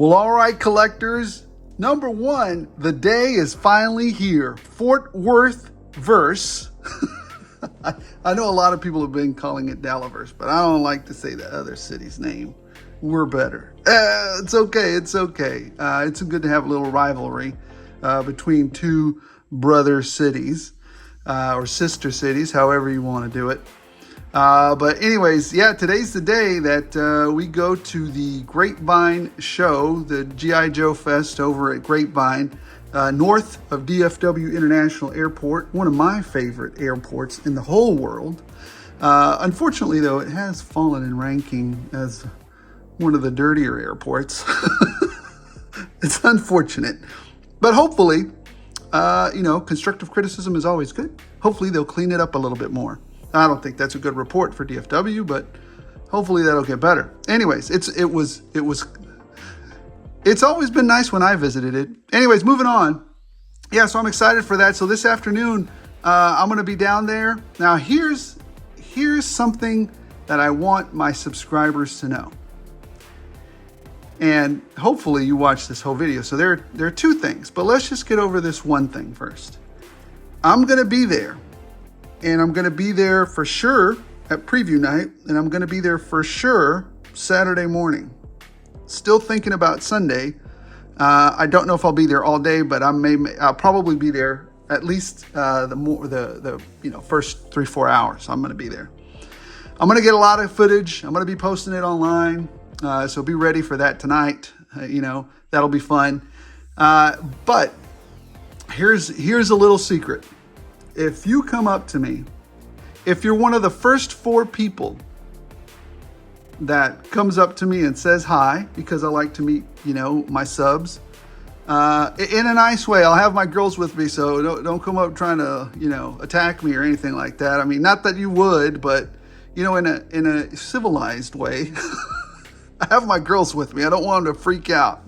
Well, all right, collectors. Number one, the day is finally here. Fort Worth verse. I know a lot of people have been calling it Dallaverse, but I don't like to say the other city's name. We're better. It's okay. It's okay. It's good to have a little rivalry between two brother cities or sister cities, however you want to do it. But anyways, yeah, today's the day that we go to the Grapevine show, the G.I. Joe Fest over at Grapevine, north of DFW International Airport, one of my favorite airports in the whole world. Unfortunately, though, it has fallen in ranking as one of the dirtier airports. It's unfortunate. But hopefully, constructive criticism is always good. Hopefully, they'll clean it up a little bit more. I don't think that's a good report for DFW, but hopefully that'll get better. Anyways, it's always been nice when I visited it. Anyways, moving on. Yeah, so I'm excited for that. So this afternoon, I'm going to be down there. Now, here's something that I want my subscribers to know. And hopefully you watch this whole video. So there are two things, but let's just get over this one thing first. I'm going to be there. And I'm going to be there for sure at preview night. And I'm going to be there for sure Saturday morning. Still thinking about Sunday. I don't know if I'll be there all day, but I'll probably be there at least the first 3-4 hours. I'm going to be there. I'm going to get a lot of footage. I'm going to be posting it online. So be ready for that tonight. That'll be fun. But here's a little secret. If you come up to me, if you're one of the first 4 people that comes up to me and says hi, because I like to meet, my subs, in a nice way. I'll have my girls with me, so don't come up trying to, attack me or anything like that. I mean, not that you would, but, in a civilized way. I have my girls with me. I don't want them to freak out.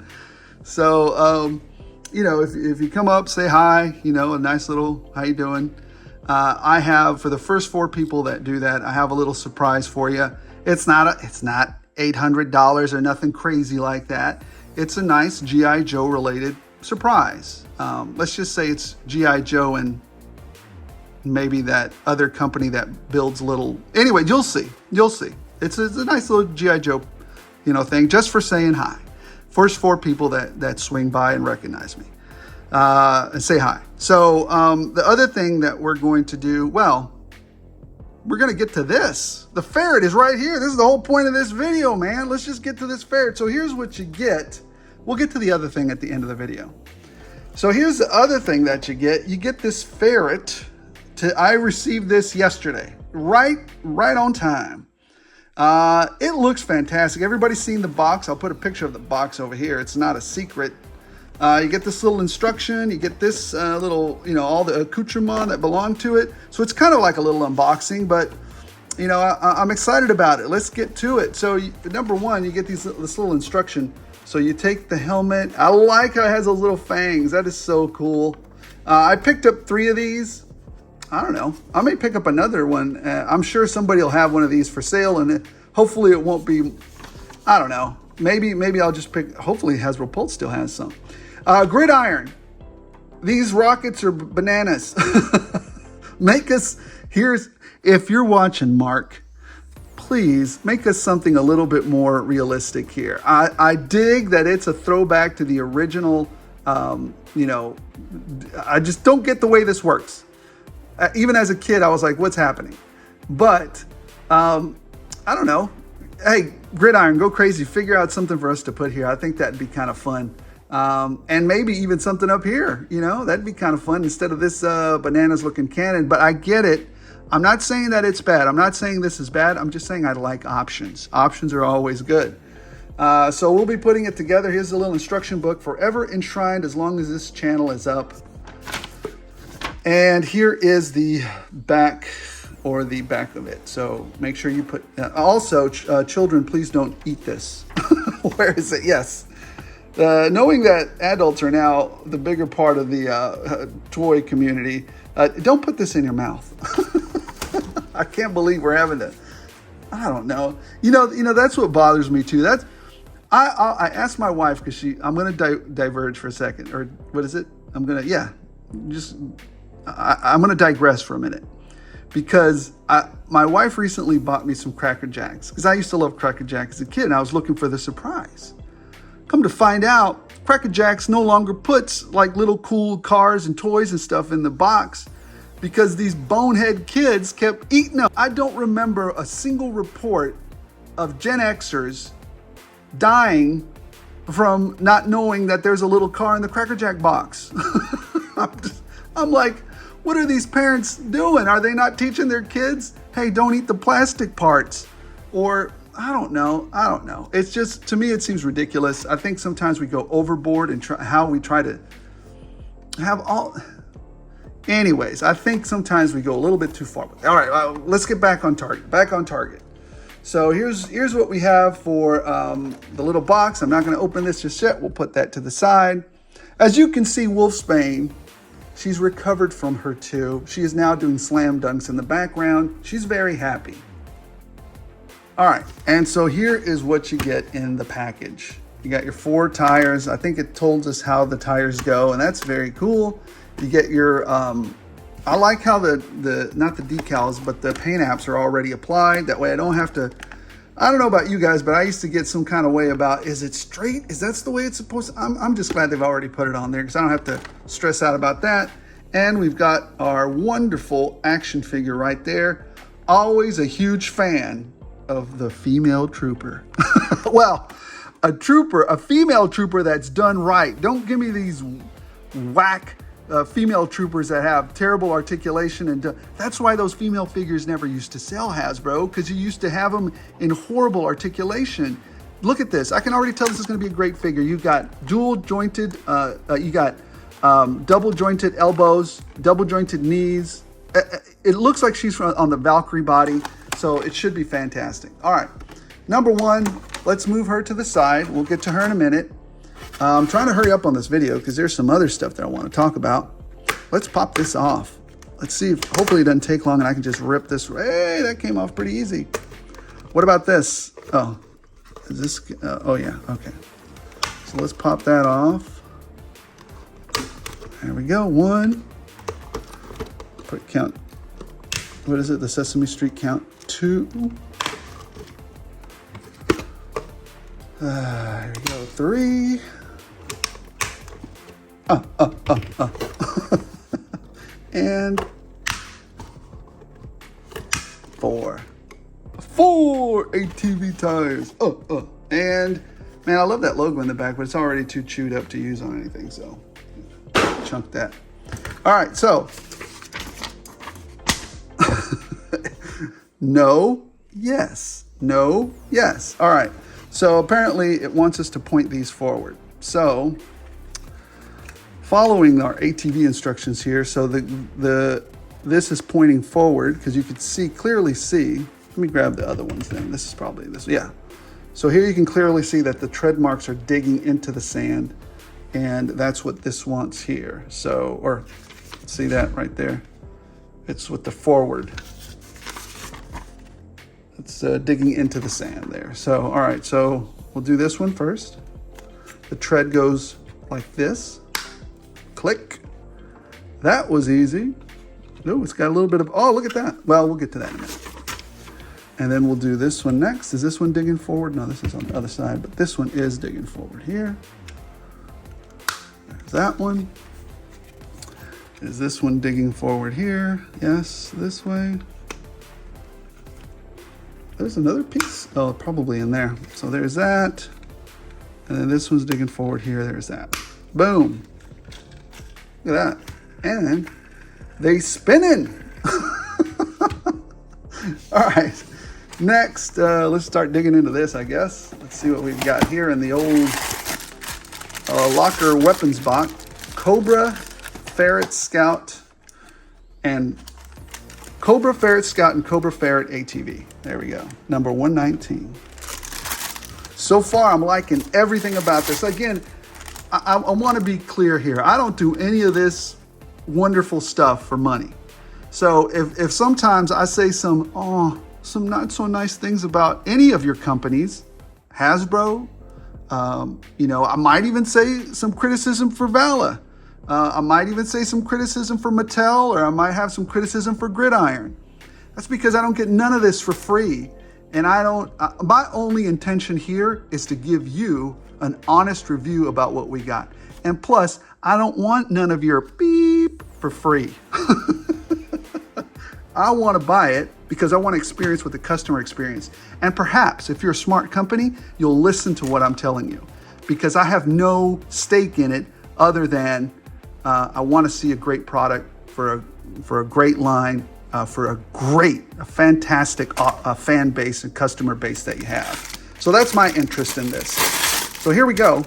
So, if you come up, say hi, a nice little, how you doing? I have, for the first 4 people that do that, I have a little surprise for you. It's not $800 or nothing crazy like that. It's a nice G.I. Joe related surprise. Let's just say it's G.I. Joe and maybe that other company that builds little, anyway, you'll see. It's a nice little G.I. Joe, thing just for saying hi. First 4 people that swing by and recognize me and say hi. So the other thing that we're going to do, we're going to get to this. The ferret is right here. This is the whole point of this video, man. Let's just get to this ferret. So here's what you get. We'll get to the other thing at the end of the video. So here's the other thing that you get. You get this ferret. I received this yesterday, right on time. It looks fantastic. Everybody's seen the box. I'll put a picture of the box over here. It's not a secret. You get this little instruction. You get this little, all the accoutrement that belong to it. So it's kind of like a little unboxing, but, I'm excited about it. Let's get to it. So number one, you get this little instruction. So you take the helmet. I like how it has those little fangs. That is so cool. I picked up 3 of these. I don't know. I may pick up another one. I'm sure somebody will have one of these for sale, and hopefully it won't be, I don't know. Maybe I'll just pick, hopefully Hasbro Pulse still has some. Gridiron. These rockets are bananas. If you're watching, Mark, please make us something a little bit more realistic here. I dig that it's a throwback to the original, I just don't get the way this works. Even as a kid, I was like, what's happening? But, I don't know. Hey, Gridiron, go crazy. Figure out something for us to put here. I think that'd be kind of fun. And maybe even something up here, that'd be kind of fun instead of this bananas looking cannon. But I get it. I'm not saying that it's bad. I'm not saying this is bad. I'm just saying I like options. Options are always good. So we'll be putting it together. Here's a little instruction book, forever enshrined as long as this channel is up. And here is the back of it. So make sure you put, also children, please don't eat this. Where is it? Yes. Knowing that adults are now the bigger part of the toy community, don't put this in your mouth. I can't believe we're having to, I don't know. That's what bothers me too. I asked my wife because I'm going to diverge for a second, or what is it? I'm going to digress for a minute, because my wife recently bought me some Cracker Jacks, because I used to love Cracker Jacks as a kid, and I was looking for the surprise. Come to find out, Cracker Jacks no longer puts like little cool cars and toys and stuff in the box, because these bonehead kids kept eating them. I don't remember a single report of Gen Xers dying from not knowing that there's a little car in the Cracker Jack box. I'm like, what are these parents doing? Are they not teaching their kids, hey, don't eat the plastic parts? Or I don't know. It's just, to me, it seems ridiculous. I think sometimes we go overboard in how we try to have all. Anyways, I think sometimes we go a little bit too far. All right, let's get back on target. So here's what we have for the little box. I'm not going to open this just yet. We'll put that to the side. As you can see, Wolfsbane, she's recovered from her too. She is now doing slam dunks in the background. She's very happy. All right, and so here is what you get in the package. You got your 4 tires. I think it told us how the tires go, and that's very cool. You get your, I like how not the decals, but the paint apps are already applied. That way I don't have to, I don't know about you guys, but I used to get some kind of way about, is it straight? Is that the way it's supposed to? I'm just glad they've already put it on there, because I don't have to stress out about that. And we've got our wonderful action figure right there. Always a huge fan of the female trooper. Well, a female trooper that's done right. Don't give me these whack female troopers that have terrible articulation, and that's why those female figures never used to sell, Hasbro, because you used to have them in horrible articulation. Look at this. I can already tell this is going to be a great figure. You've got dual jointed, you got double jointed elbows, double jointed knees. It looks like she's on the Valkyrie body, so it should be fantastic. All right, number 1, let's move her to the side. We'll get to her in a minute. I'm trying to hurry up on this video because there's some other stuff that I want to talk about. Let's pop this off. Let's see if, hopefully it doesn't take long and I can just rip this. Hey, that came off pretty easy. What about this? Oh, is this, oh yeah, okay. So let's pop that off. There we go, 1. Put count, what is it? The Sesame Street count, 2. Here we go, 3. And 4 ATV tires. And man, I love that logo in the back, but it's already too chewed up to use on anything, so chunk that. All right, so no, yes, no, yes. All right, so apparently it wants us to point these forward. So following our ATV instructions here, so this is pointing forward because you can clearly see. Let me grab the other ones then. This is probably this, yeah. So here you can clearly see that the tread marks are digging into the sand, and that's what this wants here. So, or see that right there? It's with the forward. It's digging into the sand there. So, all right, so we'll do this one first. The tread goes like this. Click. That was easy. No, it's got a little bit of, oh, look at that. Well, we'll get to that in a minute. And then we'll do this one next. Is this one digging forward? No, this is on the other side, but this one is digging forward here. There's that one. Is this one digging forward here? Yes, this way. There's another piece. Oh, probably in there. So there's that. And then this one's digging forward here. There's that. Boom. Look at that. And they spinning. All right. Next, let's start digging into this, I guess. Let's see what we've got here in the old locker weapons box. Cobra, Ferret, Scout, and Cobra, Ferret, Scout, and Cobra, Ferret ATV. There we go. Number 119. So far, I'm liking everything about this. Again, I want to be clear here. I don't do any of this wonderful stuff for money. So if sometimes I say some not so nice things about any of your companies, Hasbro, You know, I might even say some criticism for Vala. I might even say some criticism for Mattel, or I might have some criticism for Gridiron. That's because I don't get none of this for free. And I don't, my only intention here is to give you an honest review about what we got. And plus, I don't want none of your beep for free. I want to buy it because I want to experience what the customer experience. And perhaps if you're a smart company, you'll listen to what I'm telling you, because I have no stake in it other than I want to see a great product for a great line, for a fantastic fan base and customer base that you have. So that's my interest in this. So here we go.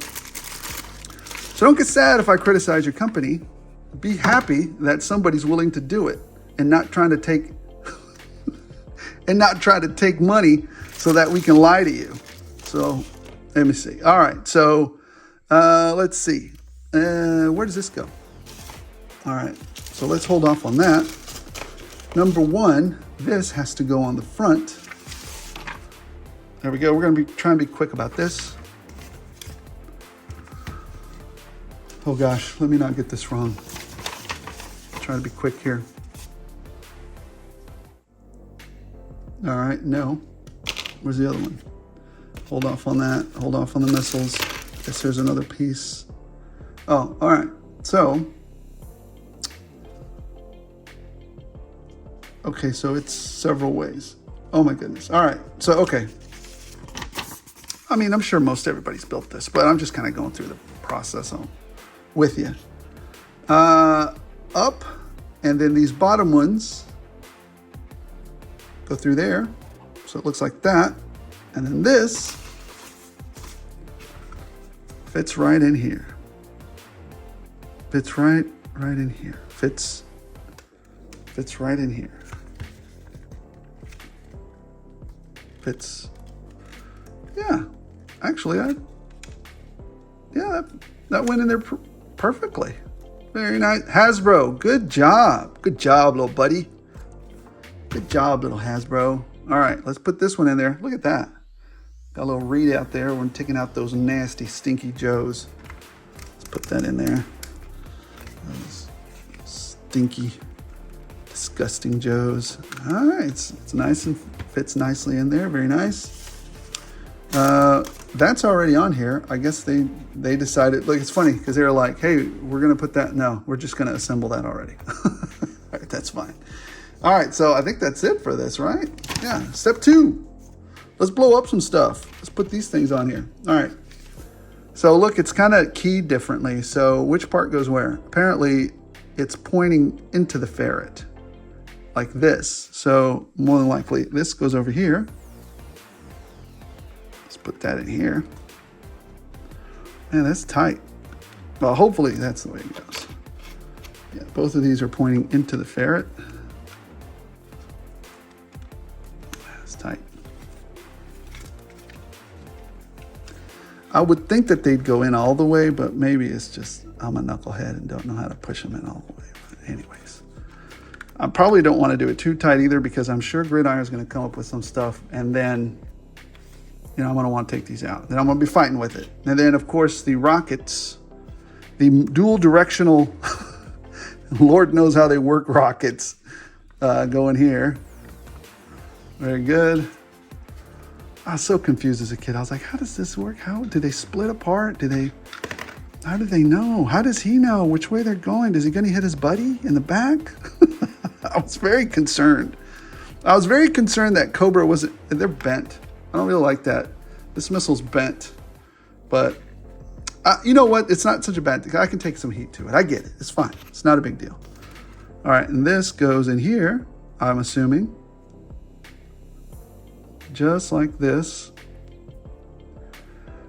So don't get sad if I criticize your company. Be happy that somebody's willing to do it and not trying to take money so that we can lie to you. So let me see. All right. So let's see. Where does this go? All right. So let's hold off on that. Number one, this has to go on the front. There we go. We're going to be trying to be quick about this. Oh gosh, let me not get this wrong. Try to be quick here. All right, no. Where's the other one? Hold off on that. Hold off on the missiles. Guess there's another piece. Oh, all right. So, okay, so it's several ways. Oh my goodness. All right. So, okay. I mean, I'm sure most everybody's built this, but I'm just kind of going through the process with you. Up, and then these bottom ones go through there. So it looks like that. And then this fits right in here. Fits right in here. Fits right in here. Fits. Yeah, actually, that went in there perfectly. Very nice. Hasbro, good job. Good job, little buddy. Good job, little Hasbro. All right, let's put this one in there. Look at that. Got a little read out there. We're taking out those nasty, stinky Joes. Let's put that in there. Those stinky, disgusting Joes. All right, it's nice and fits nicely in there. Very nice. That's already on here. I guess they decided, look, it's funny because they were like, hey, we're going to put that. No, we're just going to assemble that already. All right, that's fine. All right, so I think that's it for this, right? Yeah, step 2. Let's blow up some stuff. Let's put these things on here. All right. So look, it's kind of keyed differently. So which part goes where? Apparently, it's pointing into the ferret like this. So more than likely, this goes over here. Put that in here. Man, that's tight. Well, hopefully that's the way it goes. Yeah, both of these are pointing into the ferret. That's tight. I would think that they'd go in all the way, but maybe it's just I'm a knucklehead and don't know how to push them in all the way. But anyways, I probably don't want to do it too tight either, because I'm sure Gridiron is going to come up with some stuff, and then I'm going to want to take these out. Then I'm going to be fighting with it. And then, of course, the rockets, the dual directional, Lord knows how they work rockets, go in here. Very good. I was so confused as a kid. I was like, how does this work? How do they split apart? How do they know? How does he know which way they're going? Is he going to hit his buddy in the back? I was very concerned. I was very concerned that Cobra they're bent. I don't really like that. This missile's bent, but you know what? It's not such a bad thing. I can take some heat to it. I get it. It's fine. It's not a big deal. All right, and this goes in here, I'm assuming. Just like this.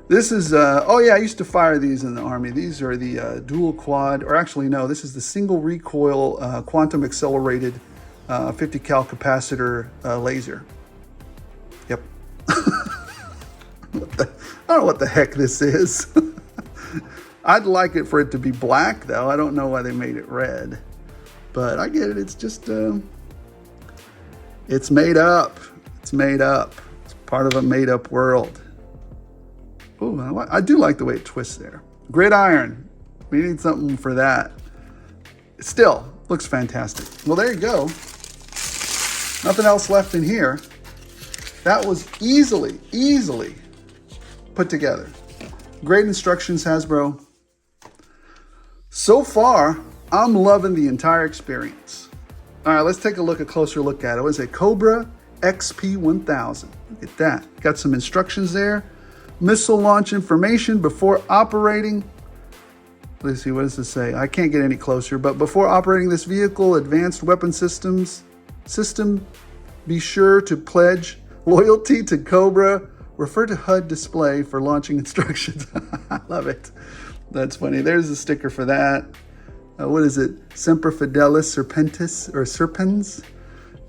This is, oh yeah, I used to fire these in the Army. These are the dual quad, or actually no, this is the single recoil quantum accelerated 50 cal capacitor laser. Yep. I don't know what the heck this is. I'd like it for it to be black, though. I don't know why they made it red, but I get it. It's just, it's made up. It's made up. It's part of a made up world. Oh, I do like the way it twists there. Gridiron. We need something for that. Still, looks fantastic. Well, there you go. Nothing else left in here. That was easily put together. Great instructions, Hasbro. So far, I'm loving the entire experience. All right, let's take a closer look at it. What is it? Cobra XP1000. Look at that. Got some instructions there. Missile launch information before operating. Let's see, what does this say? I can't get any closer, but before operating this vehicle, advanced weapon system, be sure to pledge loyalty to Cobra. Refer to HUD display for launching instructions. I love it. That's funny. There's a sticker for that. What is it? Semper Fidelis Serpentis or Serpens.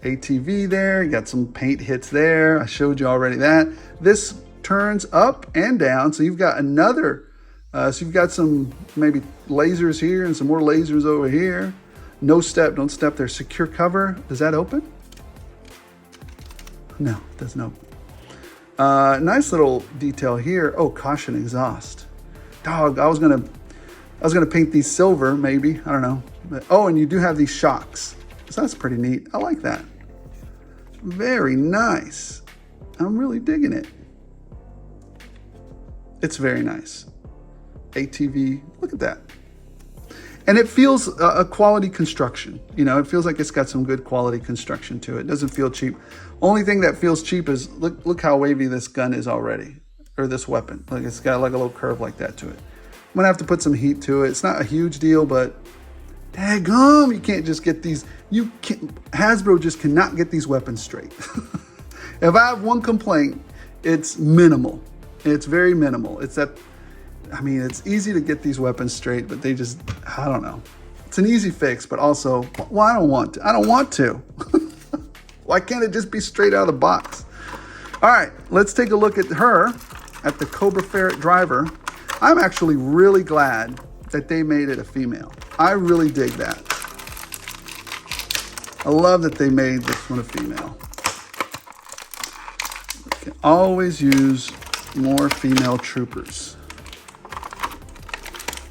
ATV there. You got some paint hits there. I showed you already that. This turns up and down. So you've got another, so you've got some maybe lasers here and some more lasers over here. No step, don't step there. Secure cover. Does that open? No, it doesn't open. Nice little detail here. Oh, caution exhaust. Dog, I was gonna paint these silver, maybe. I don't know. But, oh, and you do have these shocks. So that's pretty neat. I like that. Very nice. I'm really digging it. It's very nice. ATV, look at that. And it feels a quality construction. You know, it feels like it's got some good quality construction to it. It doesn't feel cheap. Only thing that feels cheap is, look how wavy this gun is already, or this weapon. Like it's got like a little curve like that to it. I'm gonna have to put some heat to it. It's not a huge deal, but daggum, you can't just get these. Hasbro just cannot get these weapons straight. If I have one complaint, it's minimal. It's very minimal. It's that, I mean, it's easy to get these weapons straight, but they just, I don't know. It's an easy fix, but also, well, I don't want to. I don't want to. Why can't it just be straight out of the box? All right, let's take a look at her, at the Cobra Ferret driver. I'm actually really glad that they made it a female. I really dig that. I love that they made this one a female. We can always use more female troopers.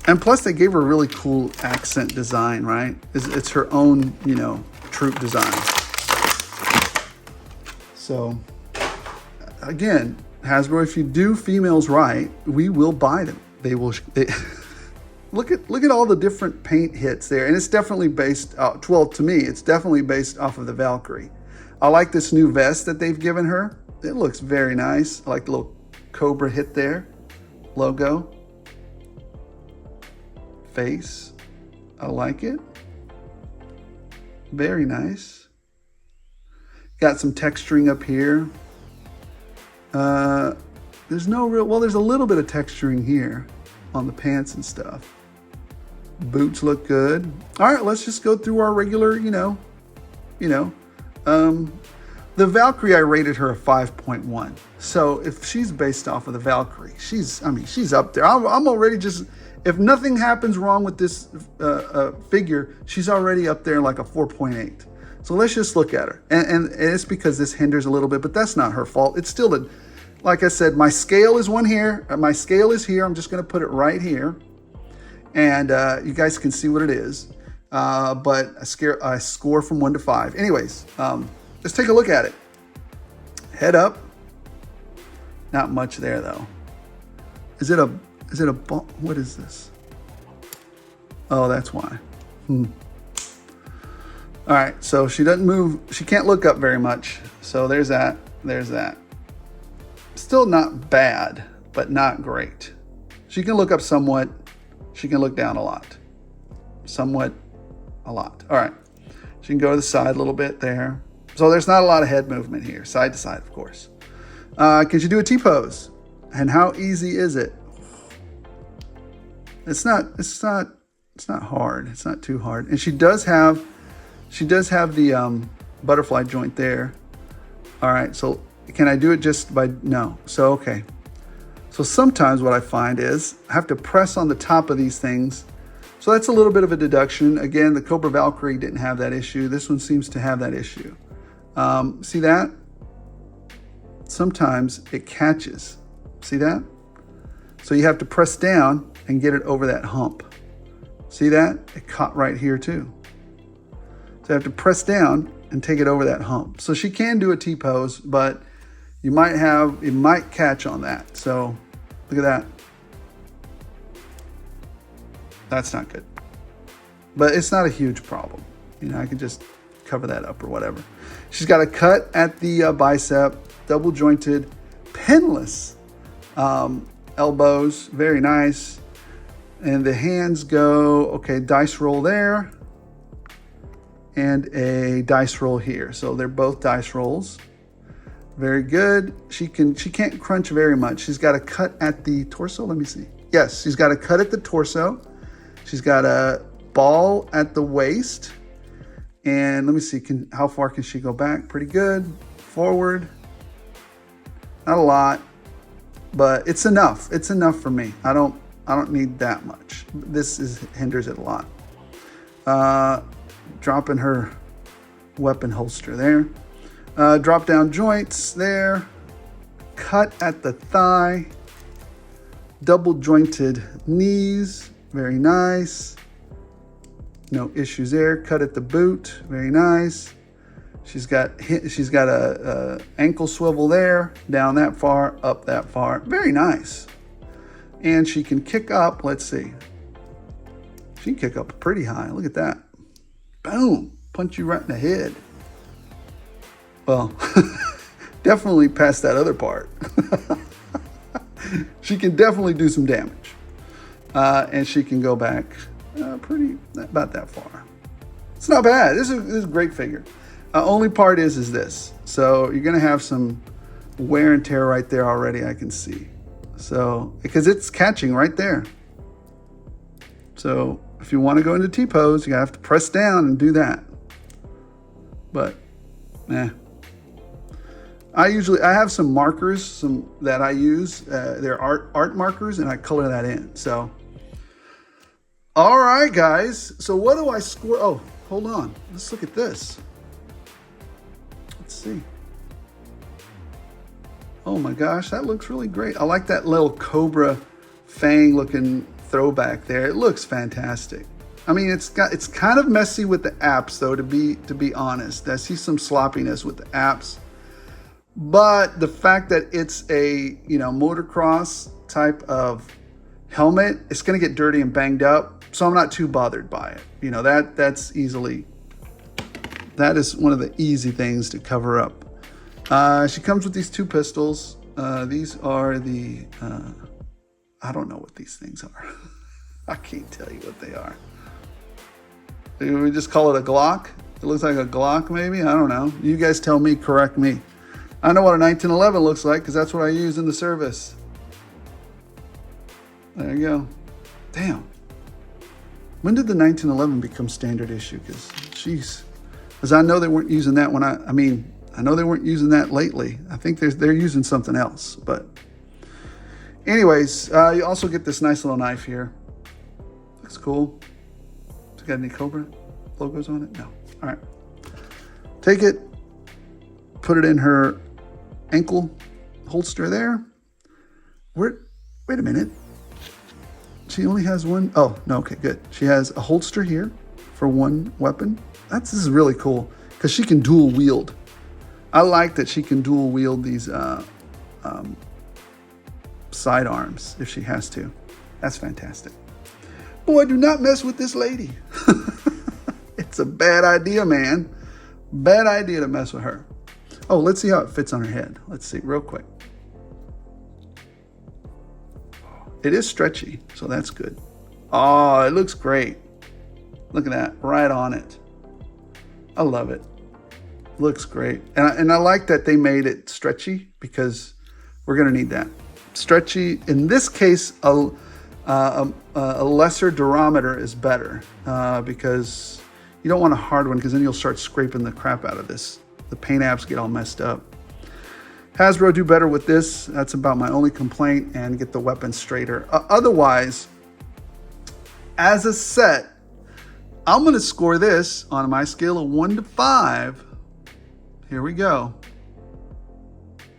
And plus they gave her a really cool accent design, right? It's her own, you know, troop design. So again, Hasbro, if you do females right, we will buy them. Look at all the different paint hits there. And it's definitely based, well, to me, it's definitely based off of the Valkyrie. I like this new vest that they've given her. It looks very nice. I like the little Cobra hit there, logo. Face, I like it. Very nice. Got some texturing up here. There's no real, well, there's a little bit of texturing here on the pants and stuff. Boots look good. All right, let's just go through our regular, the Valkyrie, I rated her a 5.1. So if she's based off of the Valkyrie, she's up there. I'm already just, if nothing happens wrong with this figure, she's already up there like a 4.8. So let's just look at her. And it's because this hinders a little bit, but that's not her fault. It's still like I said, my scale is one here. My scale is here. I'm just going to put it right here. And you guys can see what it is. But I score from 1 to 5. Anyways, let's take a look at it. Head up. Not much there though. Is it a what is this? Oh, that's why. All right, so she doesn't move. She can't look up very much. So there's that. There's that. Still not bad, but not great. She can look up somewhat. She can look down a lot. Somewhat, a lot. All right. She can go to the side a little bit there. So there's not a lot of head movement here, side to side, of course. Can she do a T-pose? And how easy is it? It's not hard. It's not too hard. And she does have the butterfly joint there. All right, so can I do it just by, no. So, okay. So sometimes what I find is I have to press on the top of these things. So that's a little bit of a deduction. Again, the Cobra Valkyrie didn't have that issue. This one seems to have that issue. See that? Sometimes it catches. See that? So you have to press down and get it over that hump. See that? It caught right here too. So you have to press down and take it over that hump. So she can do a T-pose, but it might catch on that. So look at that. That's not good. But it's not a huge problem. You know, I can just cover that up or whatever. She's got a cut at the bicep, double jointed, pinless elbows, very nice. And the hands go, okay, dice roll there and a dice roll here. So they're both dice rolls. Very good. She can't crunch very much. She's got a cut at the torso. Let me see. Yes, she's got a cut at the torso. She's got a ball at the waist. And let me see, how far can she go back? Pretty good. Forward. Not a lot, but it's enough. It's enough for me. I don't need that much. This hinders it a lot. Dropping her weapon holster there. Drop down joints there. Cut at the thigh. Double jointed knees. Very nice. No issues there. Cut at the boot. Very nice. She's got a ankle swivel there. Down that far. Up that far. Very nice. And she can kick up. Let's see. She can kick up pretty high. Look at that. Boom. Punch you right in the head. Well, definitely past that other part. She can definitely do some damage. And she can go back about that far. It's not bad. This is a great figure. Only part is this. So you're going to have some wear and tear right there already, I can see. So, because it's catching right there. So if you want to go into T-pose, you have to press down and do that. But, I have some markers that I use. They're art markers, and I color that in. So, all right, guys. So what do I score? Oh, hold on. Let's look at this. Let's see. Oh my gosh, that looks really great. I like that little Cobra fang looking throwback there. It looks fantastic. I mean, it's kind of messy with the apps though, to be honest. I see some sloppiness with the apps. But the fact that it's a, motocross type of helmet, it's going to get dirty and banged up. So I'm not too bothered by it. That is one of the easy things to cover up. She comes with these two pistols. These are the, I don't know what these things are. I can't tell you what they are. We just call it a Glock. It looks like a Glock maybe. I don't know. You guys tell me, correct me. I know what a 1911 looks like because that's what I use in the service. There you go. Damn. When did the 1911 become standard issue? Because I know they weren't using that when I know they weren't using that lately. I think they're using something else. But anyways, you also get this nice little knife here. Looks cool. It's got any Cobra logos on it? No. All right. Take it. Put it in her ankle holster there. Wait a minute. She only has one. Oh, no. Okay, good. She has a holster here for one weapon. This is really cool because she can dual wield. I like that she can dual wield these sidearms if she has to. That's fantastic. Boy, do not mess with this lady. It's a bad idea, man. Bad idea to mess with her. Oh, let's see how it fits on her head. Let's see real quick. It is stretchy, so that's good. Oh, it looks great. Look at that, right on it. I love it. Looks great. And I like that they made it stretchy because we're going to need that. Stretchy, in this case, a lesser durometer is better because you don't want a hard one because then you'll start scraping the crap out of this. The paint apps get all messed up. Hasbro do better with this. That's about my only complaint, and get the weapon straighter. Otherwise, as a set, I'm going to score this on my scale of 1 to 5. Here we go.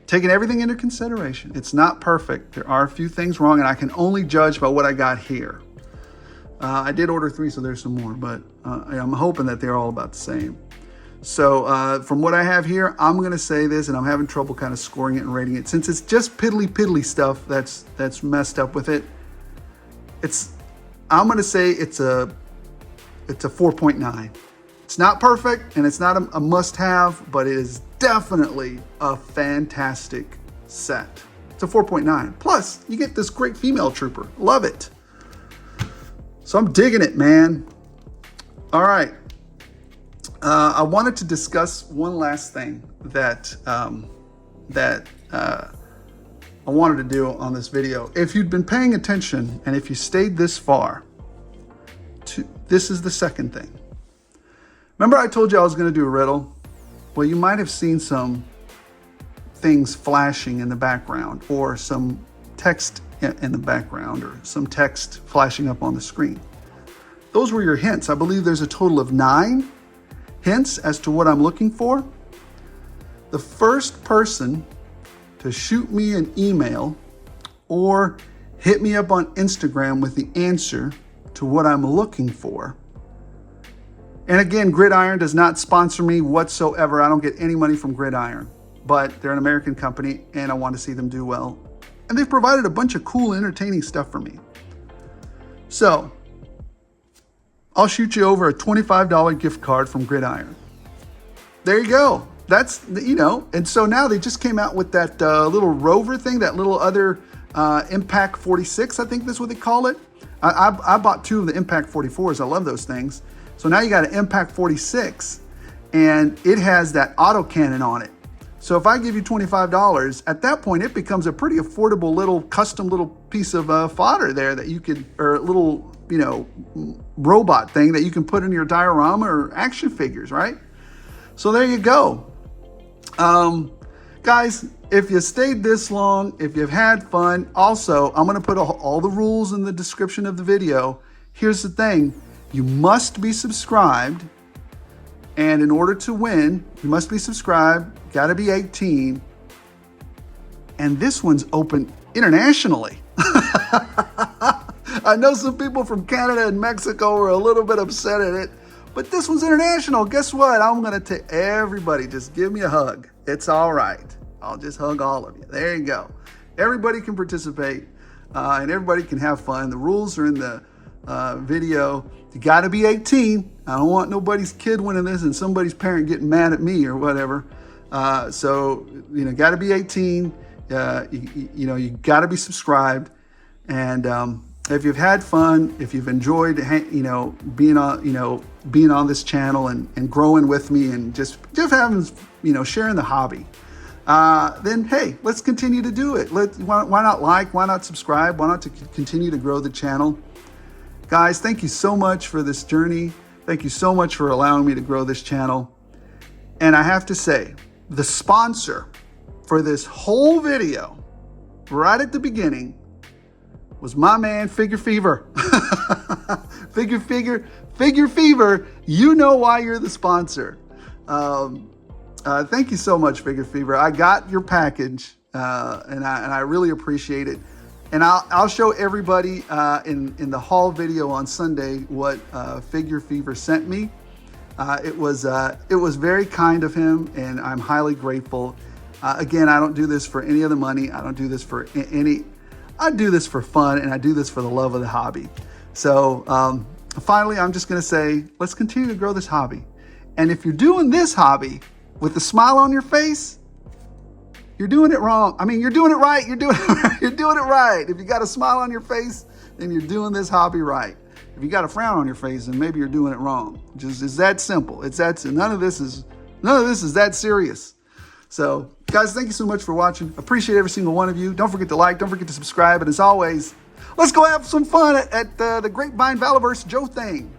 taking everything into consideration. It's not perfect. There are a few things wrong, and I can only judge by what I got here. I did order 3, so there's some more, but I'm hoping that they're all about the same. So from what I have here, I'm going to say this, and I'm having trouble kind of scoring it and rating it. Since it's just piddly stuff that's messed up with it, I'm going to say it's a 4.9. It's not perfect, and it's not a must-have, but it is definitely a fantastic set. It's a 4.9. Plus, you get this great female trooper. Love it. So I'm digging it, man. All right. I wanted to discuss one last thing that I wanted to do on this video. If you'd been paying attention, and if you stayed this far, this is the second thing. Remember I told you I was going to do a riddle? Well, you might have seen some things flashing in the background, or some text in the background, or some text flashing up on the screen. Those were your hints. I believe there's a total of 9 hints as to what I'm looking for. The first person to shoot me an email or hit me up on Instagram with the answer to what I'm looking for. And again, Gridiron does not sponsor me whatsoever. I don't get any money from Gridiron, but they're an American company and I want to see them do well. And they've provided a bunch of cool, entertaining stuff for me. So I'll shoot you over a $25 gift card from Gridiron. There you go. That's, you know, and so now they just came out with that little rover thing, that little other Impact 46, I think that's what they call it. I bought 2 of the Impact 44s. I love those things. So now you got an Impact 46, and it has that autocannon on it. So if I give you $25, at that point, it becomes a pretty affordable little custom little piece of fodder there that you could, or a little, you know, robot thing that you can put in your diorama or action figures, right? So there you go. Guys, if you stayed this long, if you've had fun, also, I'm going to put all the rules in the description of the video. Here's the thing. You must be subscribed. And in order to win, you must be subscribed. Got to be 18. And this one's open internationally. I know some people from Canada and Mexico were a little bit upset at it, but this one's international. Guess what? I'm going to take everybody. Just give me a hug. It's all right. I'll just hug all of you. There you go. Everybody can participate and everybody can have fun. The rules are in the video. You got to be 18. I don't want nobody's kid winning this and somebody's parent getting mad at me or whatever. So, you know, got to be 18. You know, you got to be subscribed. And if you've had fun, if you've enjoyed, you know, being on this channel and growing with me and just having, you know, sharing the hobby, then hey, let's continue to do it. Why not like? Why not subscribe? Why not to continue to grow the channel? Guys, thank you so much for this journey. Thank you so much for allowing me to grow this channel. And I have to say, the sponsor for this whole video, right at the beginning, was my man, Figure Fever. Figure Fever, you know why you're the sponsor. Thank you so much, Figure Fever. I got your package, and I really appreciate it. And I'll show everybody in the haul video on Sunday what Figure Fever sent me. It was very kind of him, and I'm highly grateful. Again, I don't do this for any of the money. I don't do this for I do this for fun, and I do this for the love of the hobby. So finally, I'm just going to say, let's continue to grow this hobby. And if you're doing this hobby with a smile on your face, you're doing it wrong. I mean, you're doing it right. You're doing it right. If you got a smile on your face, then you're doing this hobby right. If you got a frown on your face, then maybe you're doing it wrong. Just it's that simple. It's that none of this is that serious. So, guys, thank you so much for watching. Appreciate every single one of you. Don't forget to like. Don't forget to subscribe. And as always, let's go have some fun at the Grapevine Valiverse Joe thing.